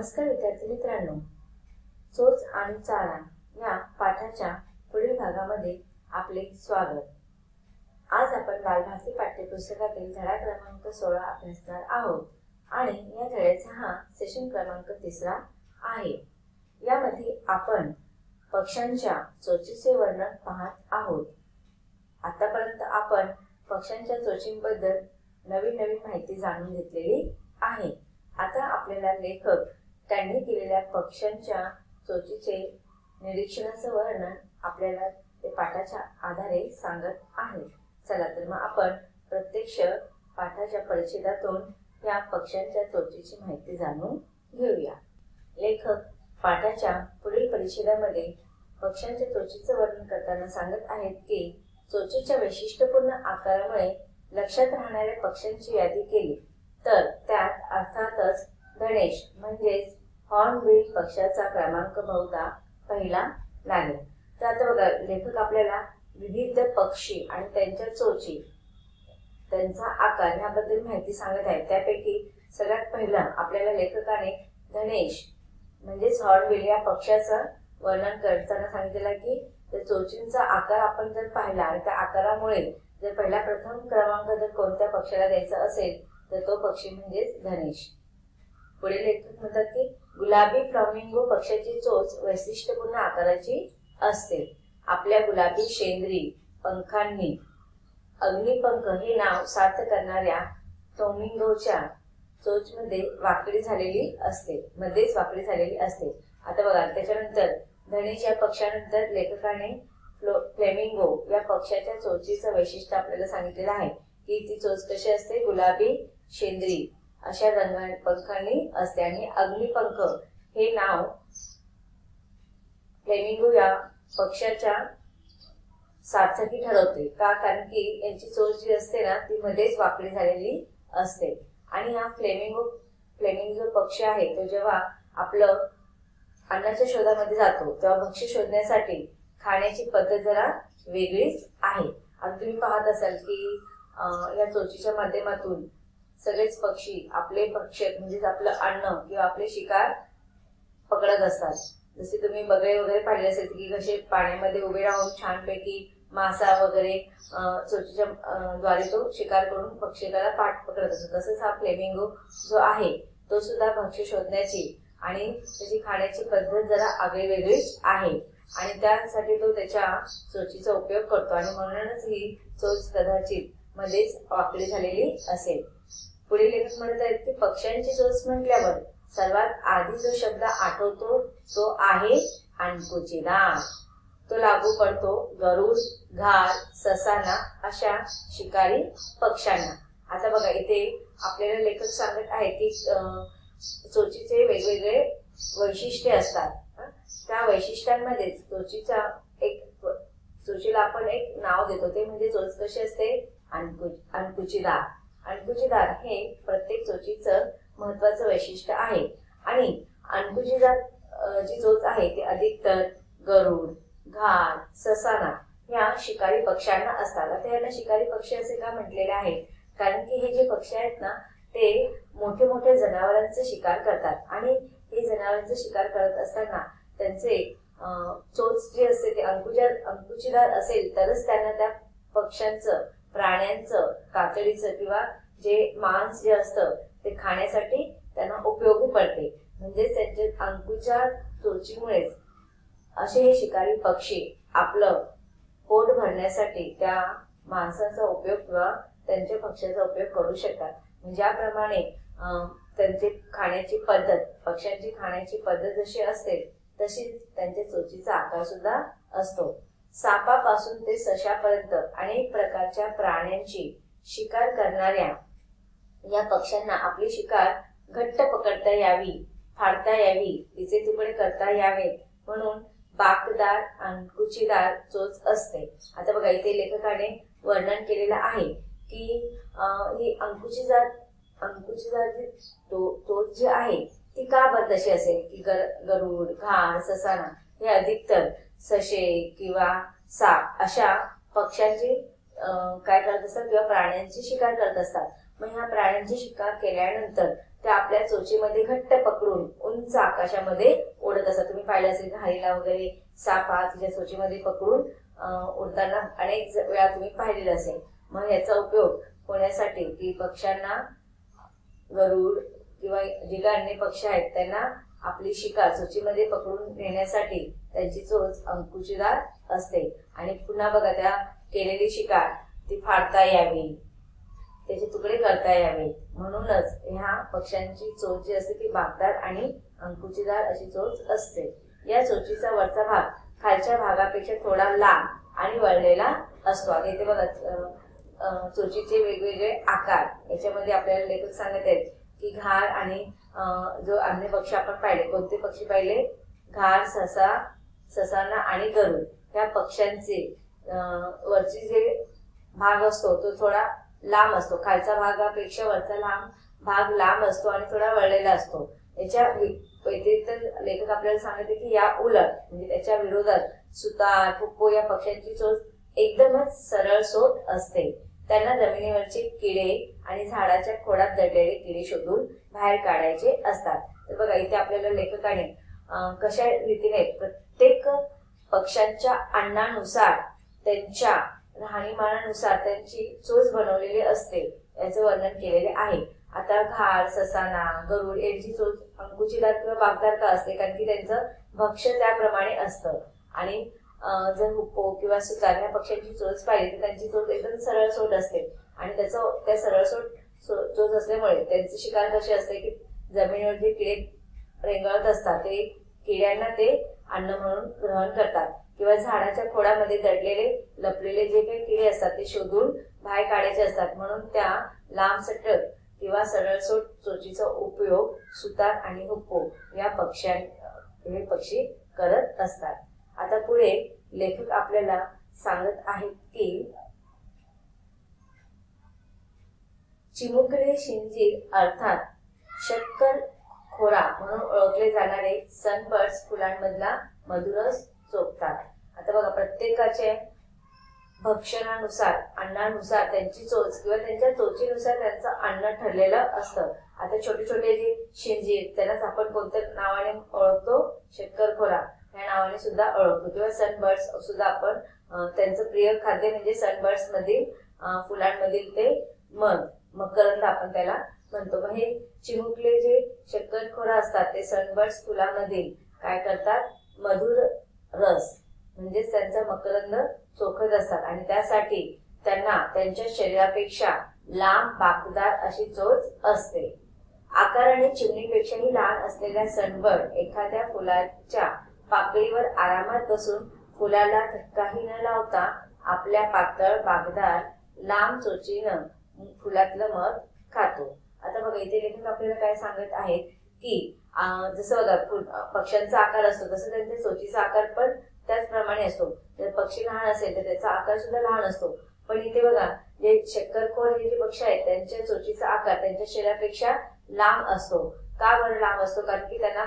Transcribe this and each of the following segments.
नमस्कार विद्यार्थी मित्रांनो, चोच आणि चारा या पाठाच्या पुढील भागामध्ये आपले स्वागत। आज आपण बालभारती पाठ्यपुस्तकातील धडा क्रमांक 16 अभ्यासणार आहोत आणि या धड्याचा हा सेशन क्रमांक 3 आहे। यामध्ये आपण पक्ष्यांच्या चोचीचे वर्णन पाहत आहोत। आतापर्यंत आपण पक्ष्यांच्या चोचींबद्दल नवीन माहिती जाणून घेतलेली आहे। आता आपल्याला लेखक त्यांनी केलेल्या पक्ष्यांच्या चोचीचे निरीक्षणाचे वर्णन आपल्याला ते पाठाच्या आधारे सांगत आहेत। चला तर मग आपण प्रत्यक्ष पाठाच्या परिच्छेदातून या पक्ष्यांच्या चोचीची माहिती जाणून घेऊया। लेखक पाठाच्या पुढील परिच्छेदामध्ये पक्ष्यांच्या चोचीचे वर्णन करताना सांगत आहेत की चोचीच्या वैशिष्ट्यपूर्ण आकारामुळे लक्षात राहणाऱ्या पक्ष्यांची यादी केली तर त्यात अर्थातच धनेश म्हणजेच हॉर्नबिल पक्षाचा क्रमांक बहुधा पहिला लागेल। तर आता बघा, लेखक आपल्याला विविध पक्षी आणि त्यांच्या चोची, त्यांचा आकार याबद्दल माहिती सांगत आहे। त्यापैकी सगळ्यात पहिला आपल्याला लेखकाने धनेश म्हणजेच हॉर्नबिल या पक्षाचं वर्णन करताना सांगितलेलं की त्या चोचींचा आकार आपण जर पाहिला आणि त्या आकारामुळे जर पहिला प्रथम क्रमांक जर कोणत्या पक्षाला द्यायचा असेल तर तो पक्षी म्हणजेच धनेश। पुढे लेखक म्हणतात की गुलाबी फ्लामिंगो पक्षाची चोच वैशिष्ट्यपूर्ण आकाराची असते। आपल्या गुलाबी शेंद्री पंखांनी अग्निपंख हे नाव सार्थ करणाऱ्या फ्लामिंगोच्या चोचमध्ये वाकडी झालेली असते, आता बघा, त्याच्यानंतर धनेश या पक्षानंतर लेखकाने फ्लेमिंगो या पक्षाच्या चोचीचं वैशिष्ट्य आपल्याला सांगितलेलं आहे की ती चोच कशी असते, गुलाबी शेंद्री अशा रंगाने पंखांनी असते आणि अग्निपंख हे नाव फ्लेमिंगो या पक्षाच्या सार्थकी ठरवते का, कारण की यांची चोच जी असते ना ती मध्येच वाकडी झालेली असते। आणि हा फ्लेमिंगो पक्ष आहे तो जेव्हा आपलं अन्नाच्या शोधामध्ये जातो तेव्हा भक्ष्य शोधण्यासाठी खाण्याची पद्धत जरा वेगळीच आहे। आता तुम्ही पाहत असाल की या चोचीच्या माध्यमातून सगळेच पक्षी आपले भक्ष्य म्हणजेच आपलं अन्न किंवा आपले शिकार पकडत असतात। जसे तुम्ही बगळे वगैरे पाहिले असेल की कसे पाण्यामध्ये उभे राहून छानपैकी मासा वगैरे चोचीच्या द्वारे तो शिकार करून भक्ष्याला पाठ पकडत असतो। तसंच हा फ्लेमिंगो जो आहे तो सुद्धा भक्ष्य शोधण्याची आणि त्याची खाण्याची पद्धत जरा आगळीवेगळीच आहे आणि त्यासाठी तो त्याच्या चोचीचा उपयोग करतो आणि म्हणूनच ही चोच कदाचित मध्येच वाकडी झालेली असेल। पुढे लेखक म्हणत आहेत की पक्ष्यांची चोच म्हटल्यावर सर्वात आधी जो शब्द आठवतो तो आहे अणकुचीदार। तो लागू पडतो गरुड, घार, ससाना अशा शिकारी पक्ष्यांना। आता बघा, इथे आपल्याला लेखक सांगत आहे की चोचीचे वेगवेगळे वैशिष्ट्य असतात। त्या वैशिष्ट्यांमध्ये चोचीला आपण एक नाव देतो ते म्हणजे चोच कशी असते, अणकुचीदार। अणकुचीदार हे प्रत्येक चोचीचं महत्वाचं वैशिष्ट्य आहे आणि अणकुचीदार जी चोच आहे ती अधिकतर गरुड, घार, ससाना या शिकारी पक्ष्यांना असतात। आता यांना शिकारी पक्षी असे का म्हटलेले आहेत, कारण की हे जे पक्षी आहेत ना ते मोठे जनावरांचे शिकार करतात आणि हे जनावरांचे शिकार करत असताना त्यांचे चोच जी असते ते अंकुचीदार असेल तरच त्यांना त्या पक्ष्यांचं, प्राण्यांचं, कातडीचं किंवा जे मांस जे असतं ते खाण्यासाठी त्यांना उपयोगी पडते। म्हणजे त्यांच्या अंकुच्या चोचीमुळेच असे हे शिकारी पक्षी आपलं पोट भरण्यासाठी त्या मांसाचा उपयोग किंवा त्यांच्या भक्ष्याचा उपयोग करू शकतात। ज्याप्रमाणे त्यांची खाण्याची पद्धत, पक्ष्यांची खाण्याची पद्धत जशी असते तशीच त्यांच्या चोचीचा आकार सुद्धा असतो। सापापासून ते सशापर्यंत अनेक प्रकारच्या प्राण्यांची शिकार करणाऱ्या या पक्ष्यांना आपली शिकार घट्ट पकडता यावी, फाडता यावी, तिचे तुकडे करता यावेत म्हणून बाकदार अणकुचीदार चोच असते। आता बघा, इथे लेखकाने वर्णन केलेलं आहे की ही अंकुचीदार चोच जी आहे ती का बरं तशी असेल की गरुड, घार, ससाना हे अधिकतर ससे किंवा साप अशा पक्ष्यांची काय करत असतात किंवा प्राण्यांची शिकार करत असतात। मग ह्या प्राण्यांची शिकार केल्यानंतर ते आपल्या चोचीमध्ये घट्ट पकडून उंच आकाशामध्ये उडत असतात. तुम्ही पाहिलं असेल घारीला वगैरे साप हा तिच्या चोचीमध्ये पकडून उडताना अनेक वेळा तुम्ही पाहिलेलं असेल. मग याचा उपयोग होण्यासाठी की पक्ष्यांना, गरुड किंवा जे काही अन्य पक्षी आहेत त्यांना आपली शिकार चोचीमध्ये पकडून नेण्यासाठी त्यांची चोच अंकुचीदार असते. आणि पुन्हा बघा, त्या केलेली शिकार ती फाडता यावी, त्याचे तुकडे करता यावे म्हणूनच ह्या पक्ष्यांची चोच जी असते ती बाकदार आणि अंकुचीदार अशी चोच असते. या चोचीचा वरचा भाग खालच्या भागापेक्षा थोडा लांब आणि वळलेला असतो. आता इथे बघा चोचीचे वेगवेगळे आकार याच्यामध्ये आपल्याला लेखक सांगत आहेत की घार आणि जो अन्य पक्षी आपण पाहिले, कोणते पक्षी पाहिले? घार, ससाना आणि गरुड. ह्या पक्ष्यांचे वरची जे भाग असतो तो थोडा लांब असतो, खालच्या भागापेक्षा वरचा भाग लांब असतो आणि थोडा वळलेला असतो. याच्या व्यतिरिक्त लेखक आपल्याला सांगते की या उलट म्हणजे त्याच्या विरोधात सुतार, हुप्पो या पक्ष्यांची चोच एकदमच सरळसोट असते. त्यांना जमिनीवरचे किडे आणि झाडाच्या खोडात दडलेले किडे शोधून बाहेर काढायचे असतात. तर बघा इथे आपल्याला लेखकाने कशा रीतीने प्रत्येक पक्ष्यांच्या अन्नानुसार, त्यांच्या राहणीमानानुसार त्यांची चोच बनवलेली असते याचं वर्णन केलेले आहे. आता घार, ससाना, गरुड यांची चोच अंकुचीदार किंवा बाकदार का असते? कारण की त्यांचं भक्ष्य त्याप्रमाणे असतं. आणि जर हुप्पो किंवा सुतार या पक्ष्यांची चोच पाहिली तर त्यांची चोच एकदम सरळसोट असते आणि त्या सरळसोट चोच असल्यामुळे त्यांची शिकार कशी असते की जमिनीवर जे किडे रेंगाळत असतात ते किड्यांना ते अन्न म्हणून ग्रहण करतात किंवा झाडाच्या खोडामध्ये दडलेले लपलेले जे काही किडे असतात ते शोधून बाहेर काढायचे असतात. म्हणून त्या लांबसटक किंवा सरळसोट चोचीचा उपयोग सुतार आणि हुप्पो या पक्षी करत असतात. आता पुढे लेखक आपल्याला सांगत आहेत की चिमुकले शिंजीर अर्थात शक्कर खोरा म्हणून ओळखले जाणारे सनबर्ड्स फुलांमधला मधुरस चोखतात. आता बघा, प्रत्येकाच्या भक्षणानुसार, अन्नानुसार त्यांची चोच किंवा त्यांच्या चोचीनुसार त्यांचं अन्न ठरलेलं असतं. आता छोटे छोटे जे शिंजीर त्यांनाच आपण कोणत्या नावाने ओळखतो? शक्करखोरा या नावाने सुद्धा ओळखतो. किंवा सनबर्ड्स सुद्धा आपण त्यांचं प्रिय खाद्य म्हणजे सनबर्ड्स मधील फुलांमधील ते मकरंद आपण त्याला म्हणतो. मग हे चिमुकले जे शक्करखोरा असतात ते सनबर्ड्स फुलांमधील काय करतात? मधुर रस म्हणजेच त्यांचा मकरंद चोखत असतात आणि त्यासाठी त्यांना त्यांच्या शरीरापेक्षा लांब बाकदार अशी चोच असते. आकाराने चिमणीपेक्षाही लहान असलेल्या सनबर्ड एखाद्या फुलाच्या पाकळीवर आरामात बसून फुलाला धक्काही न लावता आपल्या पातळ बाकदार लांब चोचीनं फुलातलं मध खातो. आता बघा, इथे लेखक आपल्याला काय सांगत आहेत की जसं बघा पक्ष्यांचा आकार असतो तसं त्यांच्या चोचीचा आकार पण त्याचप्रमाणे असतो. जर पक्षी लहान असेल तर त्याचा आकार सुद्धा लहान असतो. पण इथे बघा, जे शक्करखोर हे जे पक्षी आहेत त्यांच्या चोचीचा आकार त्यांच्या शरीरापेक्षा लांब असतो. का बरं लांब असतो? कारण की त्यांना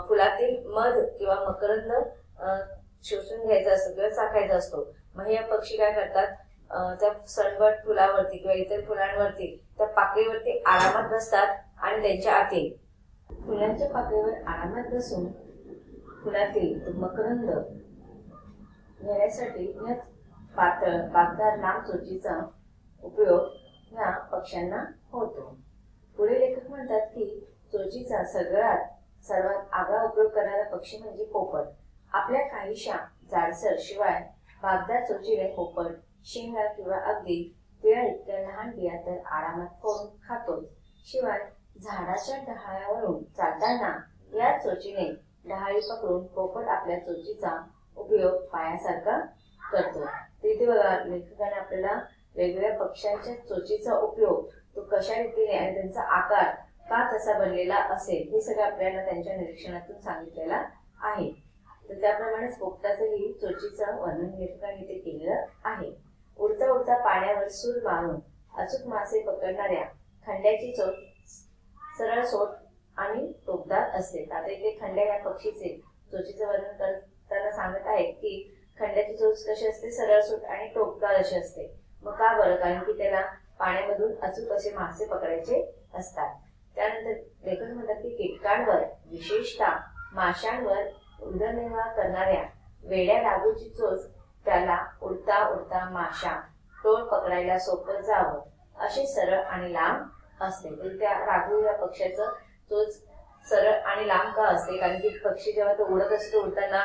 फुलातील मध किंवा मकरंद शोषून घ्यायचा असतो किंवा चाखायचा असतो. मग हे पक्षी काय करतात? त्या सनबर्ड फुलावरती किंवा इतर फुलांवरती त्या पाकळीवरती आरामात बसतात आणि त्यांच्या आतील फुलांच्या पाकळीवर आरामात बसून फुलातील मकरंद घेण्यासाठी या पातळ बाकदार लांब चोचीचा उपयोग या पक्ष्यांना होतो. पुढे लेखक म्हणतात की चोचीचा सर्वात आगळा उपयोग करणारा पक्षी म्हणजे पोपट. आपल्या काहीशा जाडसर शिवाय बाकदार चोचीने पोपट शेंगा किंवा अगदी पिळा इतक्या लहान बिया तर आरामात फोडून खातोच. शिवाय झाडाच्या डहाळ्यावरून चालताना या चोचीने डहाळी पकडून पोपट आपल्या चोचीचा उपयोग पायासारखा करतो. तिथे बघा, लेखकाने आपल्याला वेगवेगळ्या पक्ष्यांच्या चोचीचा उपयोग तो कशा रीतीने आणि त्यांचा आकार का तसा बनलेला असेल हे सगळं आपल्याला त्यांच्या निरीक्षणातून सांगितलेला आहे. तर त्याप्रमाणेच पोपटाचंही चोचीचं वर्णन लेखकाने इथे केलेलं आहे. उडता उडता पाण्यावर सूर मारून अचूक मासे पकडणाऱ्या खंड्याची चोच सरळसोट आणि टोकदार असते. आता इथे खंड्या या पक्षीचे चोचीचं वर्णन करताना सांगत आहेत की खंड्याची चोच कशी असते? सरळसोट आणि टोकदार अशी असते. मग का बरं? कारण की त्याला पाण्यामधून अचूक असे मासे पकडायचे असतात. कीटकांवर विशेषतः माशांवर उदरनिर्वाह करणाऱ्या वेड्या राघूची चोच त्याला उडता उडता माशा टोळ पकडायला सोपं जावं अशी सरळ आणि लांब असते. तर त्या राघू या पक्ष्याचं चोच सरळ आणि लांब का असते? कारण की पक्षी जेव्हा तो उडत असतो उडताना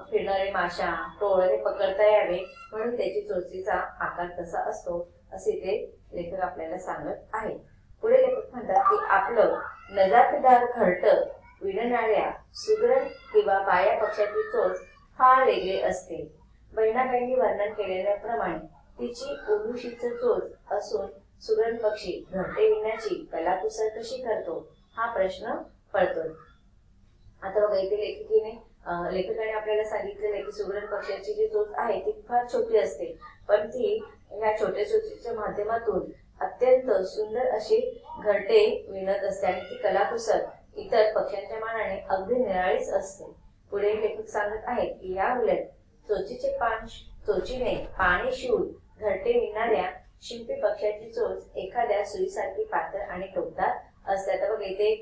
फिरणारे माशा टोळ हे पकडता यावे म्हणून त्याची चोचीचा आकार तसा असतो असे ते लेखक आपल्याला सांगत आहेत. पुढे लेखक म्हणतात की आपलं नजाकतदार घरटं विणणाऱ्या सुगरण किंवा बाया पक्षाची चोच फार वेगळी असते. बहिणाबाईंनी वर्णन केलेल्याप्रमाणे तिची उलुशीच चोच असून सुगरण पक्षी घरटे विणण्याची कलाकुसर कशी करतो हा प्रश्न पडतो. आता बघा इथे लेखकाने आपल्याला सांगितलेलं की सुगरण पक्ष्याची जी चोच आहे ती फार छोटी असते, पण ती ह्या छोट्या चोचीच्या माध्यमातून अत्यंत सुंदर अशी घरटे विणत असते आणि ती कलाकुसर इतर पक्ष्यांच्या मानाने अगदी निराळीच असते. पुढे लेखक सांगत आहेत की या उलट चोचीने पाणी शिवून घरटे विणणाऱ्या शिंपी पक्ष्याची चोच एखाद्या सुईसारखी पातळ आणि टोकदार असते. आता बघ इथे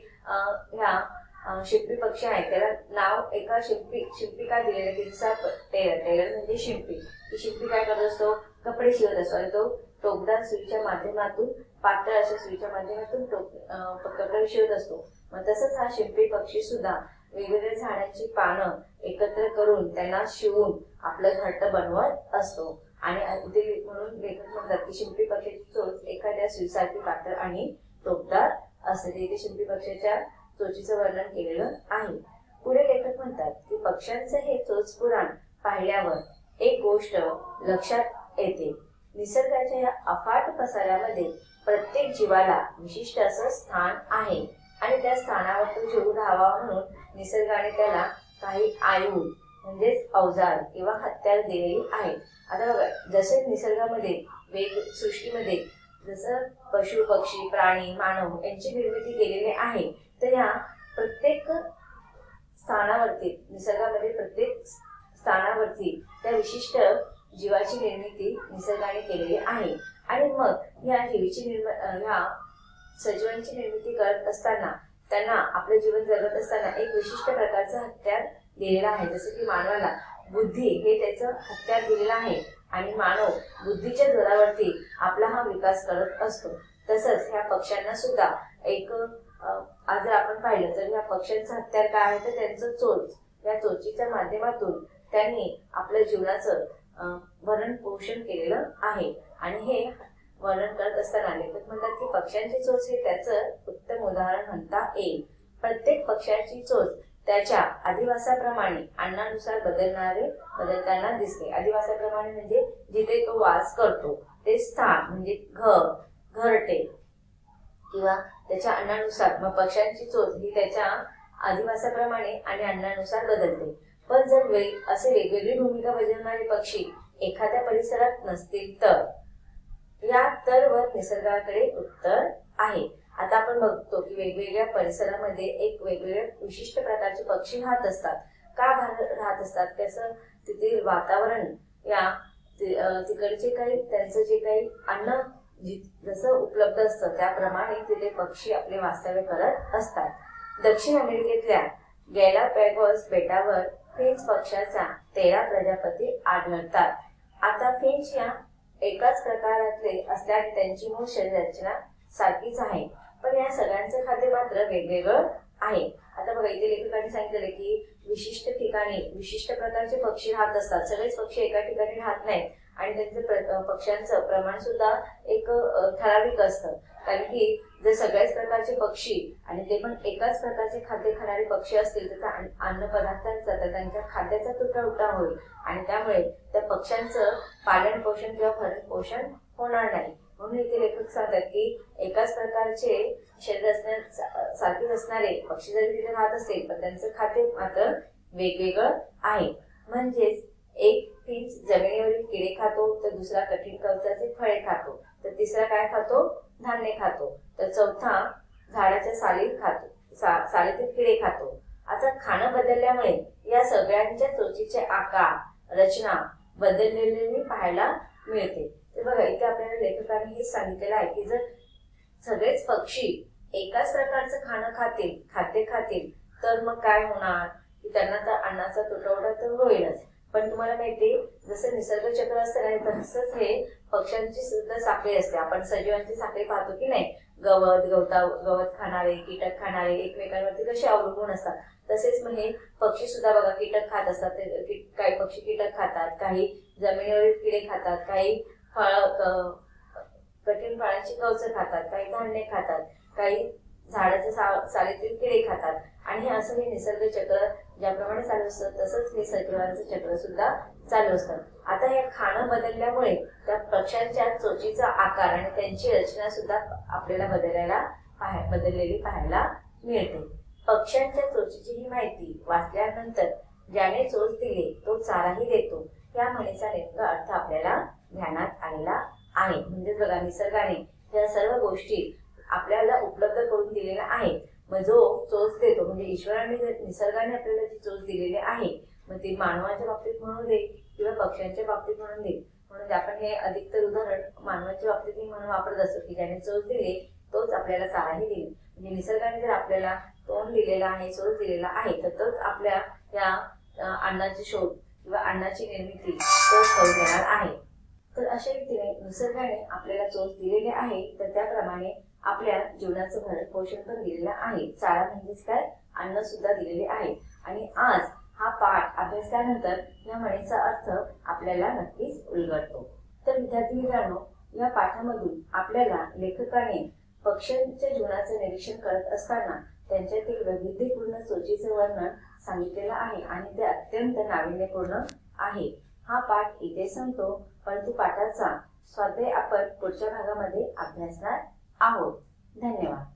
ह्या शिंपी पक्षी आहे त्याला नाव एका शिंपी का दिलेलं की जसा टेलर म्हणजे शिंपी. ती शिंपी काय करत असतो? कपडे शिवत असतो आणि तो टोकदार सुईच्या माध्यमातून पातळ अशा सुईच्या माध्यमातून कपडे शिवत असतो. मग तसंच हा शिंपी पक्षी सुद्धा वेगवेगळ्या झाडांची पानं एकत्र करून त्यांना शिवून आपलं घरटं बनवत असतो. आणि म्हणून लेखक म्हणतात की शिंपी पक्षाची चोच एखाद्या सुईसारखी पातळ आणि टोकदार असते. इथे शिंपी पक्षाच्या चोचीचं वर्णन केलेलं आहे. पुढे लेखक म्हणतात की पक्ष्यांचं हे चोच पुराण पाहिल्यावर एक गोष्ट लक्षात येते. निसर्गाच्या या अफाट पसाऱ्यामध्ये प्रत्येक जीवाला विशिष्ट असं स्थान आहे आणि त्या स्थानावर तो जीव राहावा म्हणून निसर्गाने त्याला काही आयुध म्हणजेच अवजार किंवा हत्यार दिलेली आहेत. आता बघा जसे निसर्गामध्ये सृष्टीमध्ये जसं पशु पक्षी प्राणी मानव यांची निर्मिती केलेली आहे तर या प्रत्येक स्थानावरती निसर्गामध्ये प्रत्येक स्थानावरती त्या विशिष्ट जीवाची निर्मिती निसर्गाने केलेली आहे. आणि मग या ह्या सजीवांची निर्मिती करत असताना त्यांना आपलं जीवन जगत असताना एक विशिष्ट प्रकारचं हत्यार दिलेलं आहे. जसं की मानवाला बुद्धी हे त्याचं हत्यार दिलेलं आहे आणि मानव बुद्धीच्या जोरावरती आपला हा विकास करत असतो. तसंच ह्या पक्ष्यांना सुद्धा एक आज जर आपण पाहिलं तर ह्या पक्ष्यांचं हत्यार काय आहे तर त्यांचं चोच. या चोचीच्या माध्यमातून त्यांनी आपल्या जीवनाचं भरण पोषण केलेलं आहे. आणि हे वर्णन करत असताना लेखक म्हणतात की पक्ष्यांची चोच हे त्याचं उत्तम उदाहरण म्हणता येईल. प्रत्येक पक्ष्याची चोच त्याच्या अधिवासाप्रमाणे अन्नानुसार बदलताना दिसते. अधिवासाप्रमाणे म्हणजे जिथे तो वास करतो ते स्थान म्हणजे घरटे किंवा त्याच्या अन्नानुसार. मग पक्ष्यांची चोच ही त्याच्या अधिवासाप्रमाणे आणि अन्नानुसार बदलते. पण जर असे वेगवेगळी भूमिका बजावणारे पक्षी एखाद्या परिसरात नसतील तर या तरवर निसर्गाकडे उत्तर आहे. आता आपण बघतो की वेगवेगळ्या परिसरामध्ये एक वेगवेगळ्या विशिष्ट प्रकारचे पक्षी राहत असतात. का राहत असतात? त्याचं तिथे वातावरण या तिकडचे काही त्यांचं जे काही अन्न जसं उपलब्ध असतं त्याप्रमाणे तिथे पक्षी आपले वास्तव्य करत असतात. दक्षिण अमेरिकेतल्या गॅलापॅगोस बेटावर फिंच पक्षाचा 13 प्रजाती आढळतात. आता फिंच या एकाच प्रकारातले असल्याने त्यांची मूळ शरीर रचना सारखीच आहे, पण या सगळ्यांचं खाद्य मात्र वेगवेगळं आहे. आता बघा इथे लेखकांनी सांगितले की विशिष्ट ठिकाणी विशिष्ट प्रकारचे पक्षी राहत असतात. सगळेच पक्षी एका ठिकाणी राहत नाहीत आणि त्यांचं पक्ष्यांचं प्रमाण सुद्धा एक ठराविक असतं. कारण की जर सगळ्याच प्रकारचे पक्षी आणि ते पण एकाच प्रकारचे खाद्य खाणारे पक्षी असतील तर अन्न पदार्थांचा तर त्यांच्या खाद्याचा तुटवडा होईल आणि त्यामुळे त्या पक्ष्यांचं पालन पोषण किंवा भरण पोषण होणार नाही. म्हणून इथे लेखक सांगतात की एकाच प्रकारचे शरीर सारखेच असणारे पक्षी जरी तिथे राहत असतील पण त्यांचं खाद्य मात्र वेगवेगळं आहे. म्हणजेच एक फिंच जमिनीवरील किडे खातो, तर दुसरा कठीण कवचाचे फळे खातो, तर तिसरा काय खातो? धान्य खातो, तर चौथा झाडाच्या सालीतील किडे खातो. आता खाणं बदलल्यामुळे या सगळ्यांच्या चोचीचे आकार रचना बदललेली पाहायला मिळते. तर बघा इथे आपल्याला लेखकाने हे सांगितलेलं आहे की जर सगळेच पक्षी एकाच प्रकारचं खाद्य खातील तर मग काय होणार की त्यांना तर अन्नाचा तुटवडा तर होईलच। पण तुम्हाला माहितीये जसं निसर्ग चक्र असतं ना तसंच हे पक्ष्यांची सुद्धा साखळी असते। आपण सजीवांची साखळी पाहतो की नाही, गवत खाणारे, कीटक खाणारे एकमेकांवरती कसे अवलंबून असतात, तसेच मग हे पक्षी सुद्धा बघा कीटक खात असतात। काही पक्षी कीटक खातात, काही जमिनीवरील किडे खातात, काही कठीण फळांची कवचं खातात, काही धान्य खातात, काही झाडाच्या सालीतील किडे खातात। आणि असं हे निसर्ग चक्र ज्याप्रमाणे चालू असतं तसंच हे सजीवांचं चक्र सुद्धा चालू असतं। आता हे खाणं बदलल्यामुळे त्या पक्ष्यांच्या चोचीचा आकार आणि त्यांची रचना सुद्धा आपल्याला बदललेली पाहायला मिळते। पक्ष्यांच्या चोचीची ही माहिती वाचल्यानंतर ज्याने चोच दिली तो चाराही देतो या म्हणीचा नेमका अर्थ आपल्याला ध्यानात आलेला आहे। म्हणजे बघा निसर्गाने या सर्व गोष्टी आपल्याला उपलब्ध करून दिलेल्या आहेत। मग जो चोच देतो म्हणजे ईश्वराने निसर्गाने आपल्याला जी चोच दिलेली आहे, मग ती मानवाच्या बाबतीत म्हणून दे किंवा पक्ष्यांच्या बाबतीत म्हणून दे, म्हणून आपण हे अधिकतर उदाहरण मानवाच्या बाबतीत म्हणून वापरत असतो की ज्याने चोच दिली तोच आपल्याला चाराही देईल। म्हणजे निसर्गाने जर आपल्याला तोंड दिलेला आहे, चोच दिलेला आहे, तर तोच आपल्या या अन्नाची शोध किंवा अन्नाची निर्मिती तोच करून देणार आहे। तर अशा रीतीने निसर्गाने आपल्याला चोच दिलेली आहे, तर त्याप्रमाणे आपल्या जीवनाचं भरण पोषण पण दिलेलं आहे। चारा म्हणजेच काय, अन्न सुद्धा दिलेले आहे। आणि आज हा पाठ अभ्यासल्यानंतर या म्हणीचा अर्थ आपल्याला नक्कीच उलगडतो। तर विद्यार्थी मित्रांनो, या पाठामधून आपल्याला लेखकाने पक्ष्यांच्या जीवनाचं निरीक्षण करत असताना त्यांच्यातील वैविध्यपूर्ण चोचीचे वर्णन सांगितलेलं आहे आणि ते अत्यंत नाविन्यपूर्ण आहे। हा पाठ इथे संपतो, परंतु पाठाचा स्वाध्याय आपण पुढच्या भागामध्ये अभ्यासणार आहोत। धन्यवाद।